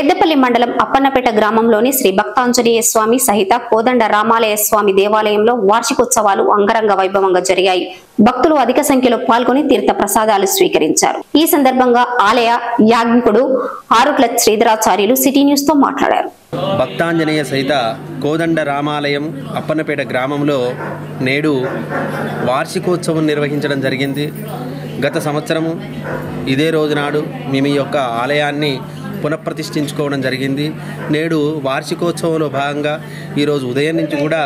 పెద్దపల్లి మండలం అప్పన్నపేట గ్రామంలోని శ్రీ భక్తాంజనేయ స్వామి సహిత కోదండ రామాలయ స్వామి దేవాలయంలో వార్షికోత్సవాలు అంగరంగ వైభవంగా జరిగాయి. భక్తులు అధిక సంఖ్యలో పాల్గొని తీర్థ ప్రసాదాలు స్వీకరించారు. ఈ సందర్భంగా ఆలయ యాజ్ఞికుడు ఆరుట్ల శ్రీధరాచార్యులు సిటీ న్యూస్ తో మాట్లాడారు. భక్తాంజనేయ సహిత కోదండ రామాలయం అప్పన్నపేట గ్రామంలో నేడు వార్షికోత్సవం నిర్వహించడం జరిగింది. గత సంవత్సరము ఇదే రోజు నాడు మేము ఈ యొక్క ఆలయాన్ని పునఃప్రతిష్ఠించుకోవడం జరిగింది. నేడు వార్షికోత్సవంలో భాగంగా ఈరోజు ఉదయం నుంచి కూడా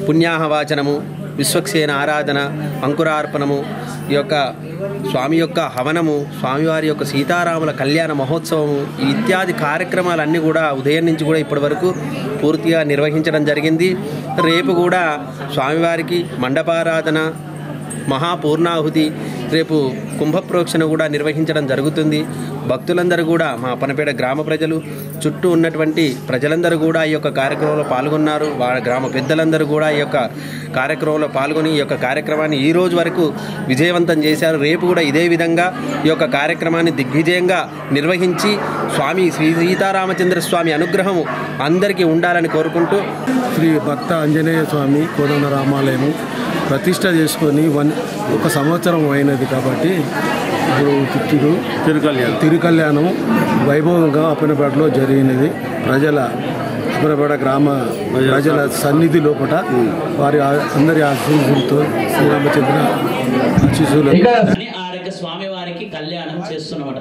పుణ్యాహవాచనము, విశ్వక్సేన ఆరాధన, అంకురార్పణము, ఈ యొక్క స్వామి యొక్క హవనము, స్వామివారి యొక్క సీతారాముల కళ్యాణ మహోత్సవము ఇత్యాది కార్యక్రమాలన్నీ కూడా ఉదయం నుంచి కూడా ఇప్పటి వరకు పూర్తిగా నిర్వహించడం జరిగింది. రేపు కూడా స్వామివారికి మండపారాధన, మహాపూర్ణాహుతి, రేపు కుంభప్రోక్షణ కూడా నిర్వహించడం జరుగుతుంది. భక్తులందరూ కూడా మా అప్పన్నపేట గ్రామ ప్రజలు, చుట్టూ ఉన్నటువంటి ప్రజలందరూ కూడా ఈ యొక్క కార్యక్రమంలో పాల్గొన్నారు. వాళ్ళ గ్రామ పెద్దలందరూ కూడా ఈ యొక్క కార్యక్రమంలో పాల్గొని ఈ యొక్క కార్యక్రమాన్ని ఈ రోజు వరకు విజయవంతం చేశారు. రేపు కూడా ఇదే విధంగా ఈ యొక్క కార్యక్రమాన్ని దిగ్విజయంగా నిర్వహించి స్వామి శ్రీ సీతారామచంద్ర స్వామి అనుగ్రహము అందరికీ ఉండాలని కోరుకుంటూ శ్రీ భక్త ఆంజనేయ స్వామి కోదండ రామాలయము ప్రతిష్ట చేసుకొని ఒక సంవత్సరం అయినది కాబట్టి ఇప్పుడు తిరుకల్యాణం వైభవంగా అప్పన్నపేటలో జరిగినది. అప్పన్నపేట గ్రామ ప్రజల సన్నిధి లోపల వారి అందరి ఆశీస్సులతో శ్రీరామచంద్ర ఆశీస్సులు స్వామివారికి కళ్యాణం చేస్తున్నమాట.